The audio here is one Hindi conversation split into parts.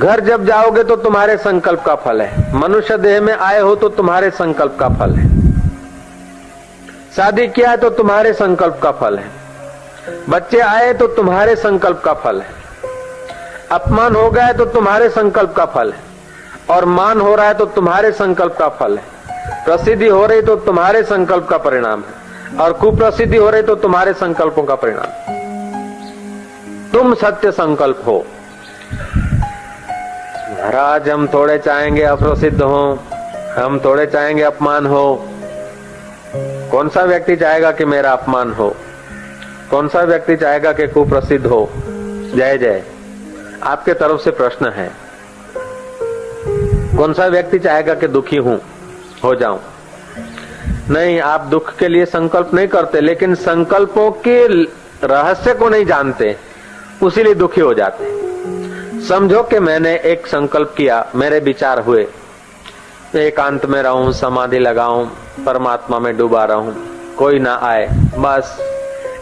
घर जब जाओगे तो तुम्हारे संकल्प का फल है। मनुष्य देह में आए हो तो तुम्हारे संकल्प का फल है। शादी किया है तो तुम्हारे संकल्प का फल है। बच्चे आए तो तुम्हारे संकल्प का फल है। अपमान हो गया है तो तुम्हारे संकल्प का फल है। और मान हो रहा है तो तुम्हारे संकल्प का फल है। प्रसिद्धि हो रही तो तुम्हारे संकल्प का परिणाम है। और कुप्रसिद्धि हो रही तो तुम्हारे संकल्पों का परिणाम। तुम सत्य संकल्प हो। महाराज हम थोड़े चाहेंगे अप्रसिद्ध हो, हम थोड़े चाहेंगे अपमान हो। कौन सा व्यक्ति चाहेगा कि मेरा अपमान हो? कौन सा व्यक्ति चाहेगा कि कुप्रसिद्ध हो? जय जय। आपके तरफ से प्रश्न है। कौन सा व्यक्ति चाहेगा कि दुखी हूं, हो जाऊं? नहीं, आप दुख के लिए संकल्प नहीं करते, लेकिन संकल्पों के रहस्य को नहीं जानते, उसीलिए दुखी हो जाते। समझो कि मैंने एक संकल्प किया, मेरे विचार हुए, एकांत में रहूं, समाधि लगाऊं, परमात्मा में डूबा रहूं, कोई ना आए, बस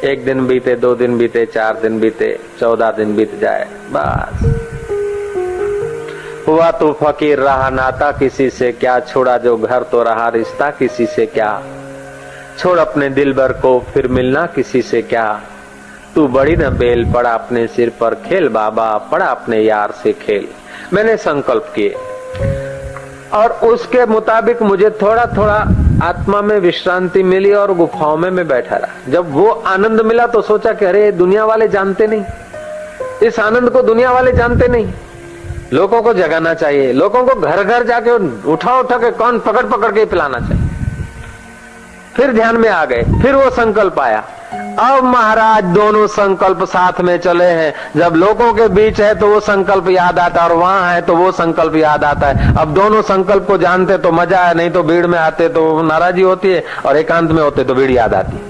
एक दिन बीते, 2 दिन बीते, 4 दिन बीते, 14 दिन बीत जाए, बस हुआ तो फकीर रहा नाता किसी से क्या, छोड़ा जो घर तो रहा रिश्ता किसी से क्या, छोड़ अपने दिलबर को फिर मिलना किसी से क्या, तू बड़ी न बेल पड़ा अपने सिर पर खेल बाबा, पड़ा अपने यार से खेल। मैंने संकल्प किए और उसके मुताबिक मुझे थोड़ा थोड़ा आत्मा में विश्रांति मिली और गुफाओं में मैं बैठा रहा। जब वो आनंद मिला तो सोचा कि अरे दुनिया वाले जानते नहीं, इस आनंद को दुनिया वाले जानते नहीं, लोगों को जगाना चाहिए, लोगों को घर घर जाके उठा उठा के कौन पकड़ पकड़ के पिलाना चाहिए। फिर ध्यान में आ गए, फिर वो संकल्प आया। अब महाराज दोनों संकल्प साथ में चले हैं। जब लोगों के बीच है तो वो संकल्प याद आता है और वहां है तो वो संकल्प याद आता है। अब दोनों संकल्प को जानते तो मजा है, नहीं तो भीड़ में आते तो नाराजी होती है और एकांत में होते तो भीड़ याद आती है।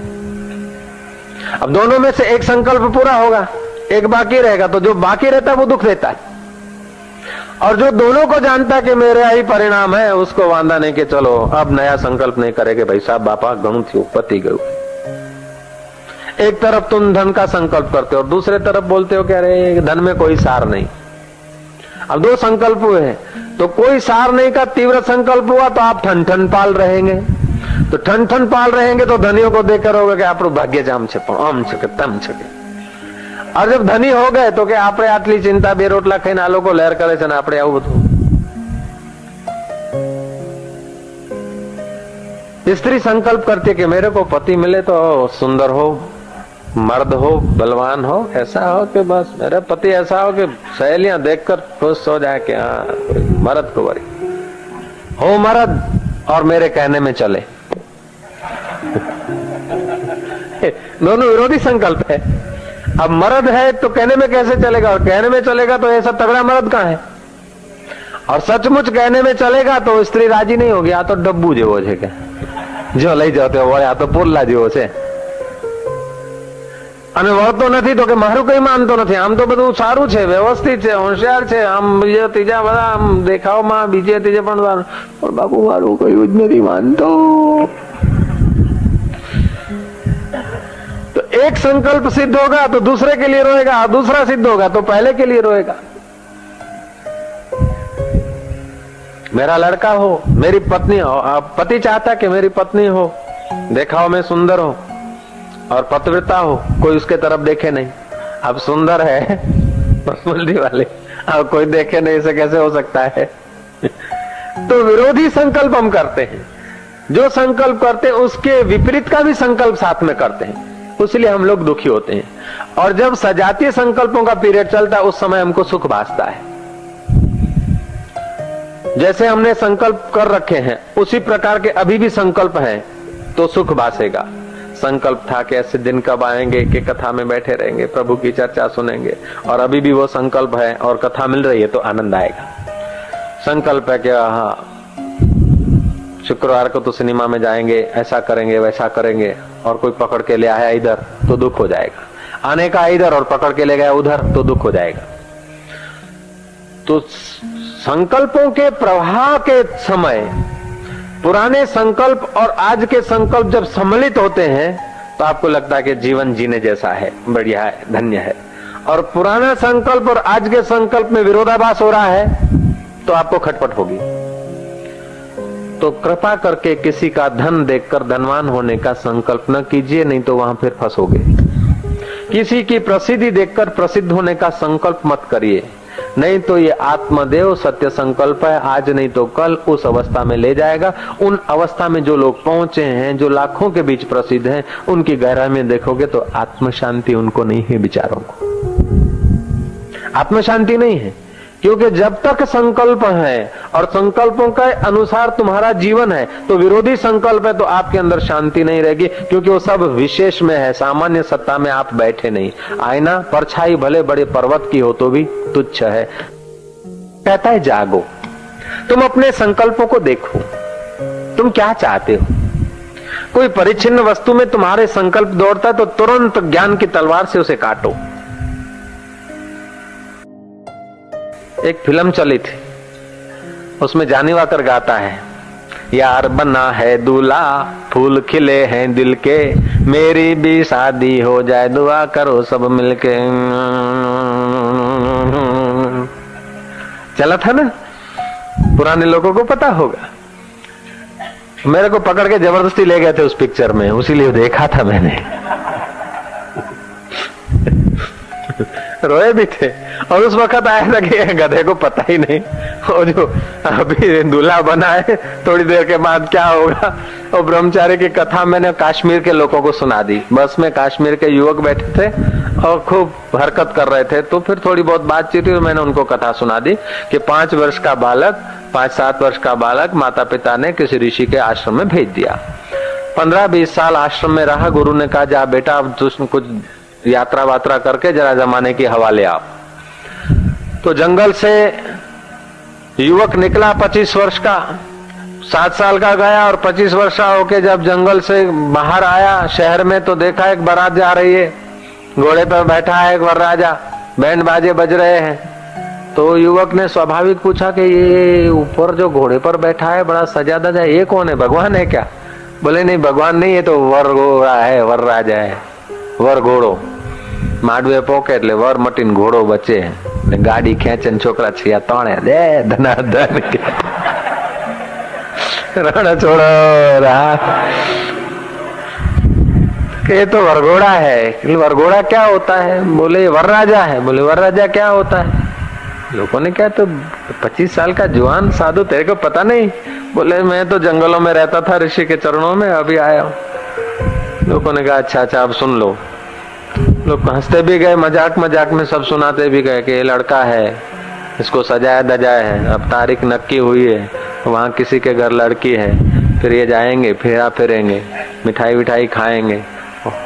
अब दोनों में से एक संकल्प पूरा होगा, एक बाकी रहेगा, तो जो बाकी रहता है वो दुख देता है। और जो दोनों को जानता है कि मेरा ही परिणाम है, उसको वांदा नहीं कि चलो अब नया संकल्प नहीं करेंगे भाई साहब, बापा गणु थी पति गयु। एक तरफ तुम धन का संकल्प करते हो और दूसरे तरफ बोलते हो कि अरे धन में कोई सार नहीं। अब 2 संकल्प हुए हैं, तो कोई सार नहीं का तीव्र संकल्प हुआ तो आप ठन ठन पाल रहेंगे। तो ठन ठन पाल रहेंगे तो धनियों को देखकर होगा कि आप भाग्य जाम छे आम छके तम छके। और जब धनी हो गए तो कि આપણે આટલી ચિંતા બે રોટલા ખાઈને આ લોકો લહેર કરે છે ને આપણે આવું બધું। स्त्री संकल्प करती है कि मेरे को पति मिले तो सुंदर हो, मर्द हो, बलवान हो, ऐसा हो कि बस मेरा पति ऐसा हो कि सहेलियां देखकर खुश हो जाए कि हाँ मर्द को बड़ी हो, मर्द और मेरे कहने में चले। दोनों विरोधी संकल्प है। अब मर्द है तो कहने में कैसे चलेगा, और कहने में चलेगा तो ऐसा तगड़ा मर्द कहां है, और सचमुच कहने में चलेगा तो स्त्री राजी नहीं होगी। आ तो डब्बू जेवो छे के जो લઈ જતો હોય, આ તો પોરલા જેવો છે અને વળતો નથી તો કે મારું કઈ માનતો નથી, આમ તો બધું સારું છે, વ્યવસ્થિત છે, હોશિયાર છે, આમ બીજે ત્રીજા બધા આમ દેખાવમાં બીજે ત્રીજે પણ બાપુ મારું કયું જ નથી માનતો। तो एक संकल्प सिद्ध होगा तो दूसरे के लिए रोएगा, दूसरा सिद्ध होगा तो पहले के लिए रोएगा। मेरा लड़का हो, मेरी पत्नी हो, पति चाहता कि मेरी पत्नी हो, देखाव में सुंदर हो और पतिव्रता हो, कोई उसके तरफ देखे नहीं। अब सुंदर है पर्सनलिटी वाले, अब कोई देखे नहीं, इसे कैसे हो सकता है। तो विरोधी संकल्प हम करते हैं। जो संकल्प करते हैं उसके विपरीत का भी संकल्प साथ में करते हैं, इसलिए हम लोग दुखी होते हैं। और जब सजातीय संकल्पों का पीरियड चलता है उस समय हमको सुख भासता है। जैसे हमने संकल्प कर रखे हैं उसी प्रकार के अभी भी संकल्प हैं तो सुख भासेगा। संकल्प था कि ऐसे दिन कब आएंगे कि कथा में बैठे रहेंगे, प्रभु की चर्चा सुनेंगे, और अभी भी वो संकल्प है और कथा मिल रही है तो आनंद आएगा। संकल्प है कि हाँ शुक्रवार को तो सिनेमा में जाएंगे, ऐसा करेंगे वैसा करेंगे, और कोई पकड़ के ले आया इधर तो दुख हो जाएगा, आने का इधर और पकड़ के ले गया उधर तो दुख हो जाएगा। तो संकल्पों के प्रवाह के समय पुराने संकल्प और आज के संकल्प जब सम्मिलित होते हैं तो आपको लगता है कि जीवन जीने जैसा है, बढ़िया है, धन्य है। और पुराना संकल्प और आज के संकल्प में विरोधाभास हो रहा है तो आपको खटपट होगी। तो कृपा करके किसी का धन देखकर धनवान होने का संकल्प न कीजिए, नहीं तो वहां फिर फंसोगे। किसी की प्रसिद्धि देखकर प्रसिद्ध होने का संकल्प मत करिए, नहीं तो ये आत्मदेव सत्य संकल्प है, आज नहीं तो कल उस अवस्था में ले जाएगा। उन अवस्था में जो लोग पहुंचे हैं, जो लाखों के बीच प्रसिद्ध हैं, उनकी गहराई में देखोगे तो आत्म शांति उनको नहीं है, बेचारों को आत्म शांति नहीं है। क्योंकि जब तक संकल्प है और संकल्पों के अनुसार तुम्हारा जीवन है, तो विरोधी संकल्प है तो आपके अंदर शांति नहीं रहेगी, क्योंकि वो सब विशेष में है, सामान्य सत्ता में आप बैठे नहीं। आईना परछाई भले बड़े पर्वत की हो तो भी तुच्छ है। कहता है जागो, तुम अपने संकल्पों को देखो, तुम क्या चाहते हो। कोई परिच्छिन्न वस्तु में तुम्हारे संकल्प दौड़ता है तो तुरंत ज्ञान की तलवार से उसे काटो। एक फिल्म चली थी, उसमें जानी वाकर गाता है, यार बना है दूल्हा फूल खिले हैं दिल के, मेरी भी शादी हो जाए दुआ करो सब मिलके। चला था ना, पुराने लोगों को पता होगा। मेरे को पकड़ के जबरदस्ती ले गए थे उस पिक्चर में, उसीलिए देखा था मैंने। रोए भी थे। और उस वक्त आया था कि गधे को पता ही नहीं, वो जो अभी दूल्हा बना है थोड़ी देर के बाद क्या होगा। और ब्रह्मचारी की कथा मैंने कश्मीर के लोगों को सुना दी। बस में कश्मीर के युवक बैठे थे और खूब हरकत कर रहे थे, तो फिर थोड़ी बहुत बातचीत हुई, मैंने उनको कथा सुना दी कि 5 वर्ष का बालक, 5-7 वर्ष का बालक माता पिता ने किसी ऋषि के आश्रम में भेज दिया। 15-20 साल आश्रम में रहा। गुरु ने कहा जा बेटा अब कुछ यात्रा वात्रा करके जरा जमाने की हवा ले आओ। तो जंगल से युवक निकला 25 वर्ष का, 7 साल का गया और 25 वर्ष का होके जब जंगल से बाहर आया शहर में, तो देखा एक बारात जा रही है, घोड़े पर बैठा है एक वरराजा, बैंड बाजे बज रहे हैं। तो युवक ने स्वाभाविक पूछा कि ये ऊपर जो घोड़े पर बैठा है बड़ा सजा धजा, ये कौन है, भगवान है क्या? बोले नहीं भगवान नहीं, ये तो वर घोड़ा है, वर राजा है, वर घोड़ो। माडवे पोके એટલે વર મટીન ઘોડો બચે ને ગાડી ખેંચે ને છોકરા છિયા તણે દે ધનાધન રણ છોડો રા। ये तो वरघोड़ा है। वरघोड़ा क्या होता है? बोले वरराजा है। बोले वरराजा क्या होता है? लोगों ने क्या, तो 25 साल का जवान साधु, तेरे को पता नहीं? बोले मैं तो जंगलों में रहता था ऋषि के चरणों में, अभी आया हूँ। लोगों ने कहा अच्छा अच्छा अब सुन लो। लोग हंसते भी गए, मजाक मजाक में सब सुनाते भी गए कि ये लड़का है, इसको सजाया दजाया है, अब तारीख नक्की हुई है, वहाँ किसी के घर लड़की है, फिर ये जाएंगे, फेरा फिरेंगे, मिठाई विठाई खाएंगे,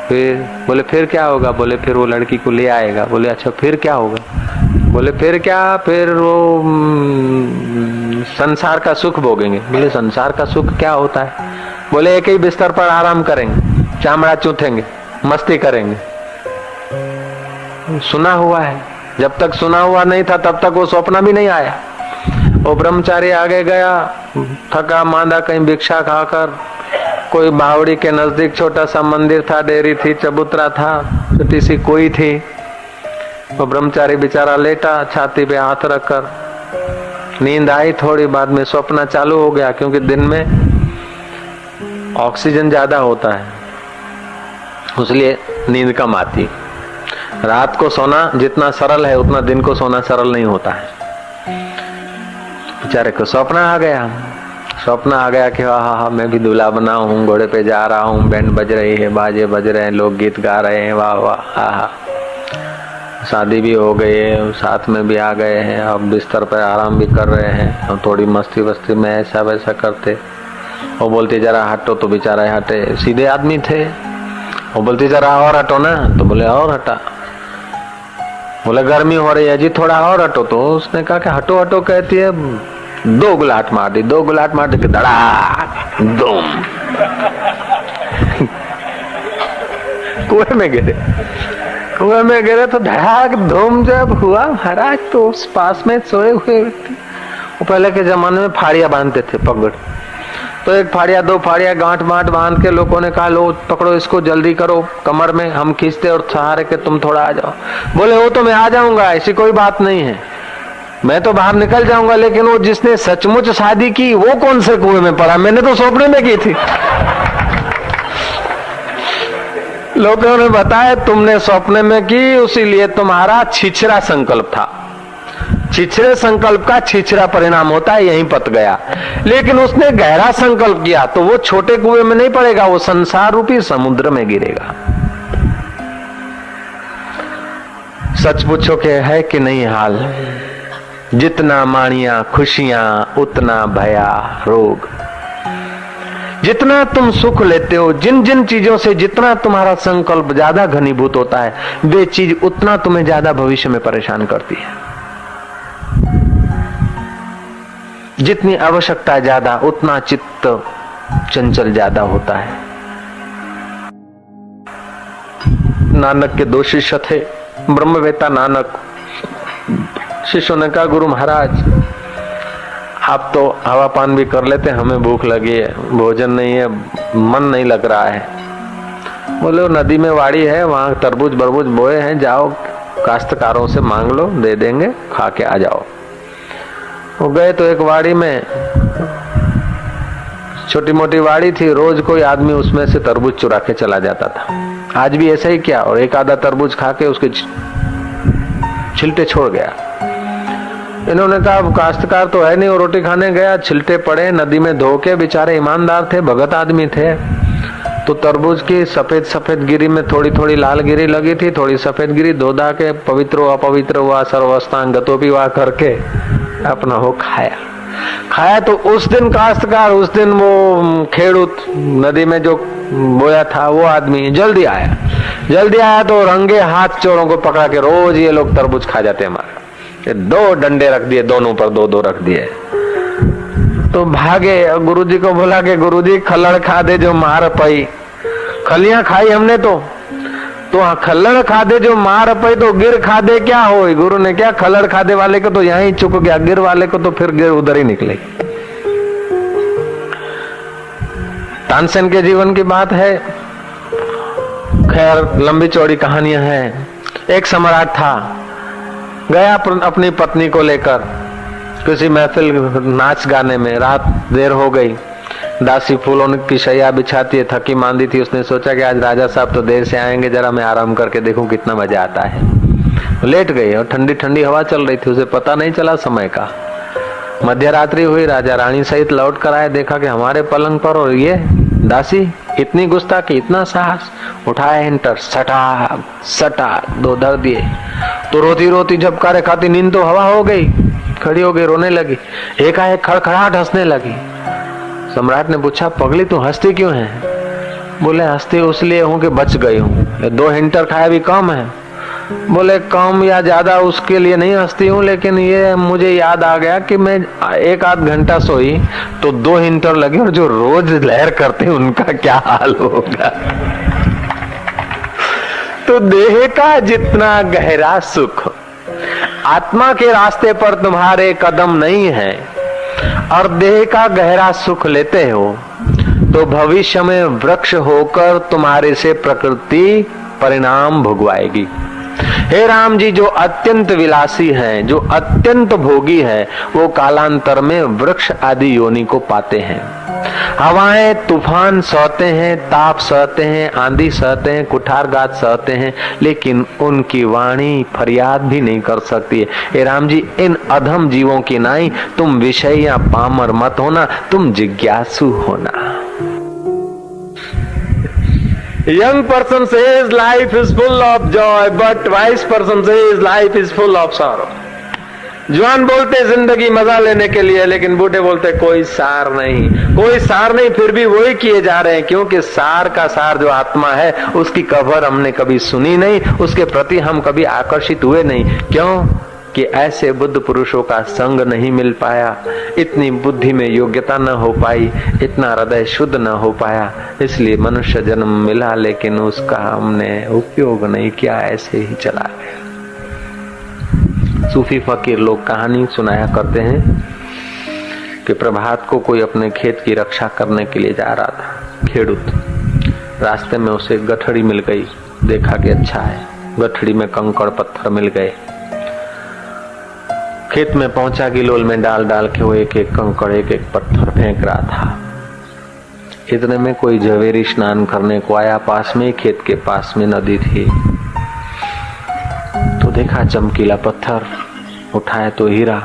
फिर बोले फिर क्या होगा? बोले फिर वो लड़की को ले आएगा। बोले अच्छा फिर क्या होगा? बोले फिर क्या, फिर वो संसार का सुख भोगेंगे। बोले संसार का सुख क्या होता है? बोले एक ही बिस्तर पर आराम करेंगे, चामड़ा चूथेंगे, मस्ती करेंगे। सुना हुआ है, जब तक सुना हुआ नहीं था तब तक वो सपना भी नहीं आया। वो ब्रह्मचारी आगे गया, थका मांदा कहीं भिक्षा खाकर, कोई बावड़ी के नजदीक छोटा सा मंदिर था, डेयरी थी, चबूतरा था, छोटी सी कोई थी। वो ब्रह्मचारी बेचारा लेटा, छाती पे हाथ रखकर, नींद आई थोड़ी, बाद में स्वप्न चालू हो गया, क्योंकि दिन में ऑक्सीजन ज्यादा होता है इसलिए नींद कम आती। रात को सोना जितना सरल है उतना दिन को सोना सरल नहीं होता है। बेचारे को स्वप्न आ गया। स्वप्न आ गया कि हाँ मैं भी दूल्हा बना हूँ, घोड़े पे जा रहा हूँ, बैंड बज रही है, बाजे बज रहे हैं, लोग गीत गा रहे हैं, वाह वाह आहा। शादी भी हो गई है, साथ में भी आ गए हैं, अब बिस्तर पर आराम भी कर रहे हैं, और थोड़ी मस्ती वस्ती में ऐसा वैसा करते। वो बोलते जरा हटो, तो बेचारा हटे, सीधे आदमी थे। वो बोलती जरा और हटो ना, तो बोले और हटा। बोले गर्मी हो रही है जी, थोड़ा और हटो। तो उसने कहा कि हटो हटो कहती है, 2 गुलाट मार दी, 2 गुलाट मार दी, धड़ाक धूम कुएं में गिरे। कुएं में गिरे तो धड़ाक धूम जब हुआ महाराज, तो उस पास में सोए हुए व्यक्ति, वो पहले के जमाने में फाड़िया बांधते थे, पगड़, तो एक फाड़िया दो फाड़िया गांठ बांट बांध के लोगों ने कहा लो पकड़ो इसको, जल्दी करो, कमर में हम खींचते और सहारे के तुम थोड़ा आ जाओ। बोले वो तो मैं आ जाऊंगा, ऐसी कोई बात नहीं है, मैं तो बाहर निकल जाऊंगा, लेकिन वो जिसने सचमुच शादी की वो कौन से कुएं में पड़ा, मैंने तो सपने में की थी। लोगों ने बताया तुमने सपने में की, इसीलिए तुम्हारा छिछरा संकल्प था, छिछरे संकल्प का छिछरा परिणाम होता है, यहीं पत गया। लेकिन उसने गहरा संकल्प किया तो वो छोटे कुएं में नहीं पड़ेगा, वो संसार रूपी समुद्र में गिरेगा। सच पूछो कि है कि नहीं हाल, जितना माणिया खुशियां उतना भया रोग। जितना तुम सुख लेते हो, जिन जिन चीजों से जितना तुम्हारा संकल्प ज्यादा घनीभूत होता है, वे चीज उतना तुम्हें ज्यादा भविष्य में परेशान करती है। जितनी आवश्यकता ज्यादा उतना चित्त चंचल ज्यादा होता है। नानक के 2 शिष्य थे, ब्रह्मवेता नानक। शिष्यों ने कहा गुरु महाराज आप तो हवा पान भी कर लेते, हमें भूख लगी है, भोजन नहीं है, मन नहीं लग रहा है। बोले नदी में वाड़ी है, वहां तरबूज बरबूज बोए हैं, जाओ काश्तकारों से मांग लो, दे देंगे, खा के आ जाओ। वो गए तो एक वाड़ी में, छोटी मोटी वाड़ी थी, रोज कोई आदमी उसमें से तरबूज चुरा के चला जाता था। आज भी ऐसा ही किया और एक आधा तरबूज खा के उसके छिलटे छोड़ गया। इन्होंने कहा अब काश्तकार तो है नहीं, वो रोटी खाने गया, छिलटे पड़े नदी में धो के, बेचारे ईमानदार थे, भगत आदमी थे। तो तरबूज की सफेद सफेद गिरी में थोड़ी थोड़ी लाल गिरी लगी थी, थोड़ी सफेद गिरी धो धा के पवित्र हुआ अपवित्र हुआ सर्वस्थान गतोपि हुआ करके अपना हो खाया। तो उस दिन काश्तकार, उस दिन वो खेड़ूत नदी में जो बोया था वो आदमी जल्दी आया तो रंगे हाथ चोरों को पकड़ा के रोज ये लोग तरबूज खा जाते हमारे। 2 डंडे रख दिए, दोनों पर 2-2 रख दिए। तो भागे, गुरुजी को बोला कि गुरुजी खल्लड़ खा दे जो मार पई, खलियां खाई हमने तो खल्लड़ खा दे जो मार पई, तो गिर खा दे क्या हो। गुरु ने क्या, खल्लड़ खा दे वाले को तो यहीं चुक गया, गिर वाले को तो फिर गिर उधर ही निकलेगी। तानसेन के जीवन की बात है, खैर लंबी चौड़ी कहानियां हैं। एक सम्राट था, गया अपनी पत्नी को लेकर किसी महफिल नाच गाने में, रात देर हो गई, दासी फूलों की शैया बिछाती है, थकी मांदी थी। उसने सोचा कि आज राजा साहब तो देर से आएंगे, जरा मैं आराम करके देखूं कितना मजा आता है। लेट गई और ठंडी ठंडी हवा चल रही थी, उसे पता नहीं चला समय का। मध्य रात्रि हुई, राजा रानी सहित लौट कर आए, देखा कि हमारे पलंग पर और ये दासी, इतनी गुस्ताखी, इतना साहस। उठाया हिंटर, सटा 2 धर दिए। तो रोती रोती झपकारे खाती, नींद तो हवा हो गई, खड़ी हो गई, रोने लगी। एकाएक खड़खड़ाहट हंसने लगी। सम्राट ने पूछा पगली तू हंसती क्यों है? बोले हंसती उसलिए हूं कि बच गई हूं, 2 हिंटर खाया भी कम है। बोले कम या ज्यादा उसके लिए नहीं हंसती हूँ, लेकिन ये मुझे याद आ गया कि मैं 1-8 घंटा सोई तो 2 हिंटर लगे, और जो रोज लहर करते उनका क्या हाल होगा। तो देह का जितना गहरा सुख, आत्मा के रास्ते पर तुम्हारे कदम नहीं है और देह का गहरा सुख लेते हो, तो भविष्य में वृक्ष होकर तुम्हारे से प्रकृति परिणाम भोगवाएगी। हे राम जी, जो अत्यंत विलासी हैं, जो अत्यंत भोगी है, वो कालांतर में वृक्ष आदि योनि को पाते हैं। हवाएं तूफान सहते हैं, ताप सहते हैं, आंधी सहते हैं, कुठारघात सहते हैं, लेकिन उनकी वाणी फरियाद भी नहीं कर सकती है। हे राम जी, इन अधम जीवों की नाई तुम विषय या पामर मत होना, तुम जिज्ञासु होना। Young person says life is full of joy, but wise person says life is full of sorrow. जवान बोलते जिंदगी मजा लेने के लिए, लेकिन बूढ़े बोलते कोई सार नहीं, फिर भी वही किए जा रहे हैं, क्योंकि सार का सार जो आत्मा है उसकी खबर हमने कभी सुनी नहीं, उसके प्रति हम कभी आकर्षित हुए नहीं। क्यों कि ऐसे बुद्ध पुरुषों का संग नहीं मिल पाया, इतनी बुद्धि में योग्यता न हो पाई, इतना हृदय शुद्ध न हो पाया, इसलिए मनुष्य जन्म मिला, लेकिन उसका हमने उपयोग नहीं किया, ऐसे ही चला गया। सूफी फकीर लोग कहानी सुनाया करते हैं कि प्रभात को कोई अपने खेत की रक्षा करने के लिए जा रहा था। खेडूत रास्ते में उसे गठड़ी मिल गई। देखा कि अच्छा है, गठड़ी में कंकड़ पत्थर मिल गए। खेत में पहुंचा, गिलोल में डाल डाल के वो एक एक कंकड़ एक एक पत्थर फेंक रहा था। इतने में कोई झवेरी स्नान करने को आया। पास में खेत के पास में नदी थी। तो देखा चमकीला पत्थर, उठाया तो हीरा।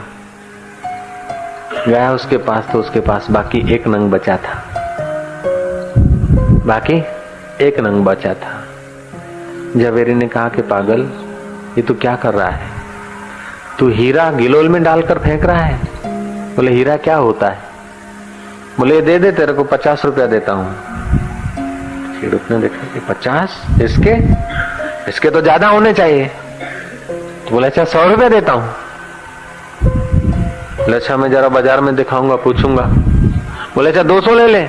गया उसके पास तो उसके पास बाकी एक नंग बचा था। बाकी एक नंग बचा था। झवेरी ने कहा कि पागल, ये तू क्या कर रहा है? तू हीरा गिलोल में डालकर फेंक रहा है। बोले हीरा क्या होता है? बोले दे दे, तेरे को 50 रुपया देता हूं। खेडूत ने देखा कि 50? इसके तो ज्यादा होने चाहिए। तो बोले अच्छा 100 रुपया देता हूं। बोले अच्छा मैं जरा बाजार में दिखाऊंगा, पूछूंगा। बोले अच्छा 200 ले ले।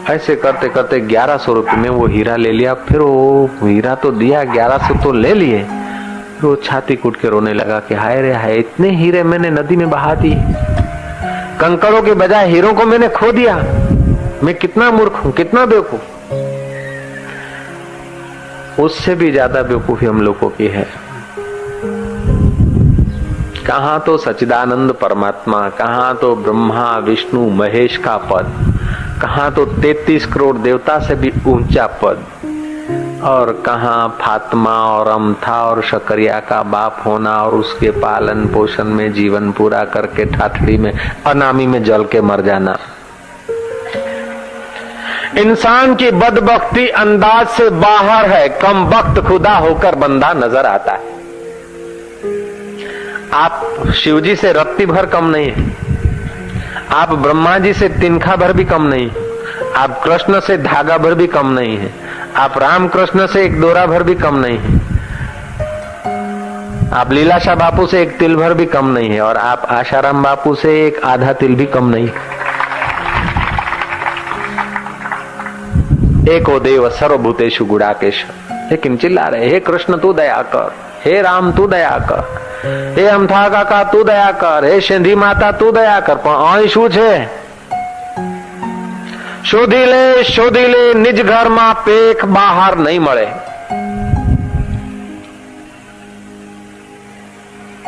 ऐसे करते करते 1100 रुपये में वो हीरा ले लिया। फिर वो हीरा तो दिया, 1100 तो ले लिए। फिर वो छाती कूट के रोने लगा कि हाय रे हाय, इतने हीरे मैंने नदी में बहा दिए, कंकड़ों के बजाय हीरों को मैंने खो दिया। मैं कितना मूर्ख हूं, कितना बेवकूफ। उससे भी ज्यादा बेवकूफी हम लोगों की है। कहां तो सच्चिदानंद परमात्मा, कहां तो ब्रह्मा विष्णु महेश का पद, कहां तो 33 करोड़ देवता से भी ऊंचा पद, और कहां फातिमा और अमथा और शकरिया का बाप होना और उसके पालन पोषण में जीवन पूरा करके ठाठड़ी में अनामी में जल के मर जाना। इंसान की बदबख्ती अंदाज से बाहर है। कम वक्त खुदा होकर बंदा नजर आता है। आप शिवजी से रत्ती भर कम नहीं है। आप ब्रह्मा जी से तिनखा भर भी कम नहीं। आप कृष्ण से धागा भर भी कम नहीं है। आप राम कृष्ण से एक डोरा भर भी कम नहीं है। आप लीलाशाह बापू से एक तिल भर भी कम नहीं है। और आप आशाराम बापू से एक आधा तिल भी कम नहीं। एको देव सर्वभूतेषु गुडाकेश। लेकिन चिल्ला रहे, हे कृष्ण तू दया कर, हे राम तू दया कर, हे अमथा काका तू दया कर, हे सिंधी माता तू दया कर। પણ અહીં શું છે? શોધી લે નિજ ઘરમાં પેખ બહાર નહીં મળે।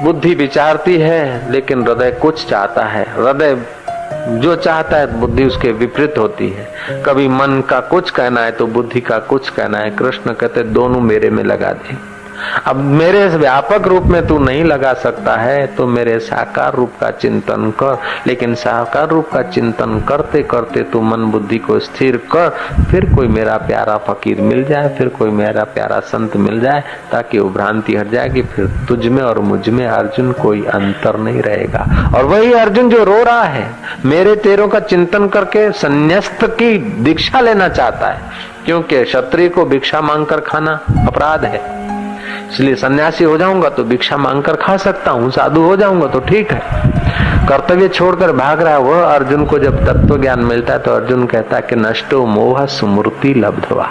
बुद्धि विचारती है लेकिन हृदय कुछ चाहता है। हृदय जो चाहता है बुद्धि उसके विपरीत होती है। कभी मन का कुछ कहना है तो बुद्धि का कुछ कहना है। कृष्ण कहते दोनों मेरे में लगा दे। अब मेरे व्यापक रूप में तू नहीं लगा सकता है तो मेरे साकार रूप का चिंतन कर। लेकिन साकार रूप का चिंतन करते करते तू मन बुद्धि को स्थिर कर। फिर कोई मेरा प्यारा फकीर मिल जाए, फिर कोई मेरा प्यारा संत मिल जाए, ताकि वो भ्रांति हट जाएगी। फिर तुझ में और मुझ में अर्जुन कोई अंतर नहीं रहेगा। और वही अर्जुन जो रो रहा है, मेरे तेरों का चिंतन करके संन्यास्त की दीक्षा लेना चाहता है। क्योंकि क्षत्रिय को भिक्षा मांगकर खाना अपराध है। इसलिए सन्यासी हो जाऊंगा तो भिक्षा मांगकर खा सकता हूँ, साधु हो जाऊंगा तो ठीक है। कर्तव्य छोड़कर भाग रहा है वह अर्जुन को जब तत्व ज्ञान मिलता है तो अर्जुन कहता है कि नष्टो मोह स्मृति लब्धवा।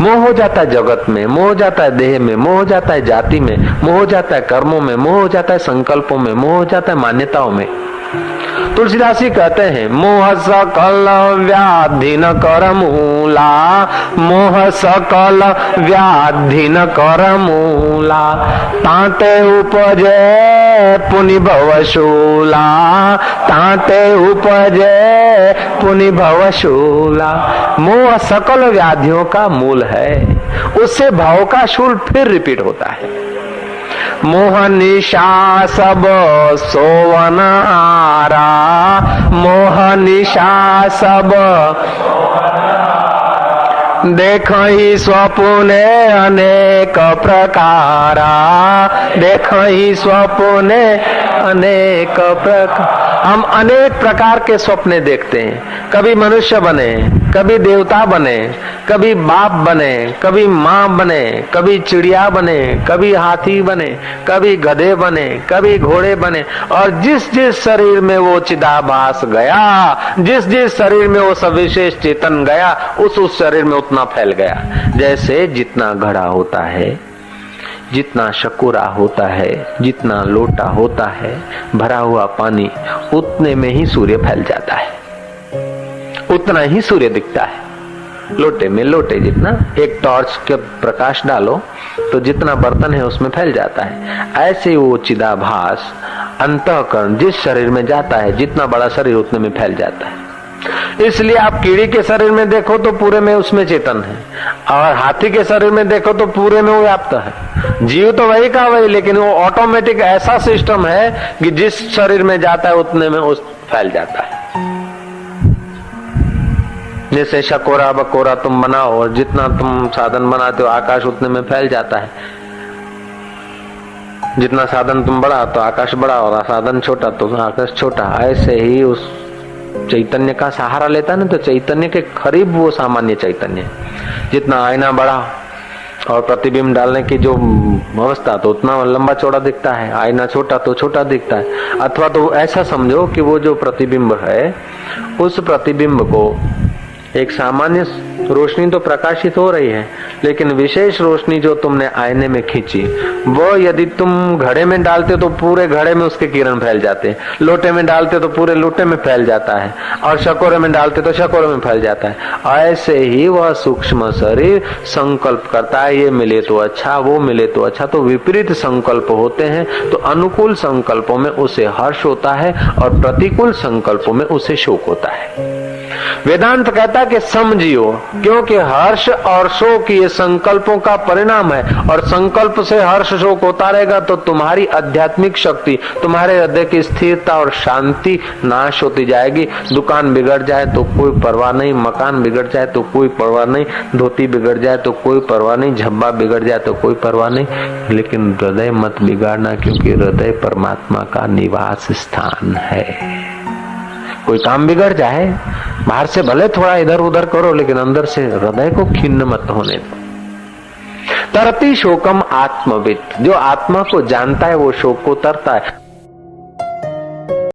मोह हो जाता है जगत में, मोह हो जाता है देह में, मोह हो जाता है जाति में, मोह हो जाता है कर्मों में, मोह हो जाता है संकल्पों में, मोह हो जाता है मान्यताओं में। तुलसीदास जी कहते हैं मोह सकल व्याधि न कर मूला, मोह सकल व्याधि न कर मूला, ताते उपजे पुनि भवशूला, ताते उपजे पुनि भवशूला। मोह सकल व्याधियों का मूल है, उससे भाव का शूल फिर रिपीट होता है। मोह निशा सब सोवनहारा, मोह निशा सब देखहि स्वपुने अनेक प्रकारा, देखहि स्वपुने अनेक प्रकार। हम अनेक प्रकार के स्वप्ने देखते हैं। कभी मनुष्य बने, कभी देवता बने, कभी बाप बने, कभी माँ बने, कभी चिड़िया बने, कभी हाथी बने, कभी गधे बने, कभी घोड़े बने। और जिस जिस शरीर में वो चिदाभास गया, जिस जिस शरीर में वो सविशेष चेतन गया, उस शरीर में उतना फैल गया। जैसे जितना घड़ा होता है, जितना शकोरा होता है, जितना लोटा होता है भरा हुआ पानी, उतने में ही सूर्य फैल जाता है, उतना ही सूर्य दिखता है। लोटे में लोटे जितना, एक टॉर्च के प्रकाश डालो तो जितना बर्तन है उसमें फैल जाता है। ऐसे वो चिदाभास अंतःकरण जिस शरीर में जाता है, जितना बड़ा शरीर उतने में फैल जाता है। इसलिए आप कीड़ी के शरीर में देखो तो पूरे में उसमें चेतन है, और हाथी के शरीर में देखो तो पूरे में वो व्याप्त है। जीव तो वही का वही, लेकिन वो ऑटोमेटिक ऐसा सिस्टम है कि जिस शरीर में जाता है उतने में उस फैल जाता है। जैसे शकोरा बकोरा तुम बनाओ और जितना तुम साधन बनाते हो आकाश उतने में फैल जाता है। जितना साधन तुम बड़ा तो आकाश बड़ा, और साधन छोटा तो आकाश छोटा। ऐसे ही उस चैतन्य का सहारा लेता ना तो चैतन्य के करीब वो सामान्य चैतन्य है। जितना आईना बड़ा और प्रतिबिंब डालने की जो अवस्था तो उतना लंबा चौड़ा दिखता है, आईना छोटा तो छोटा दिखता है। अथवा तो ऐसा समझो कि वो जो प्रतिबिंब है उस प्रतिबिंब को एक सामान्य रोशनी तो प्रकाशित हो रही है, लेकिन विशेष रोशनी जो तुमने आईने में खींची वो यदि तुम घड़े में डालते तो पूरे घड़े में उसके किरण फैल जाते, लोटे में डालते तो पूरे लोटे में फैल जाता है, और शकोरे में डालते तो शकोरे में फैल जाता है। ऐसे ही वह सूक्ष्म शरीर संकल्प करता है, ये मिले तो अच्छा, वो मिले तो अच्छा। तो विपरीत संकल्प होते हैं तो अनुकूल संकल्पों में उसे हर्ष होता है और प्रतिकूल संकल्पों में उसे शोक होता है। वेदांत कहता है कि समझियो, क्योंकि हर्ष और शोक ये संकल्पों का परिणाम है, और संकल्प से हर्ष शोक होता रहेगा तो तुम्हारी आध्यात्मिक शक्ति, तुम्हारे हृदय की स्थिरता और शांति नाश होती जाएगी। दुकान बिगड़ जाए तो कोई परवाह नहीं, मकान बिगड़ जाए तो कोई परवाह नहीं, धोती बिगड़ जाए तो कोई परवाह नहीं, झब्बा बिगड़ जाए तो कोई परवाह नहीं, लेकिन हृदय मत बिगाड़ना, क्योंकि हृदय परमात्मा का निवास स्थान है। कोई काम बिगड़ जाए, बाहर से भले थोड़ा इधर उधर करो, लेकिन अंदर से हृदय को खिन्न मत होने दो। तरती शोकम आत्मविद, जो आत्मा को जानता है वो शोक को तरता है।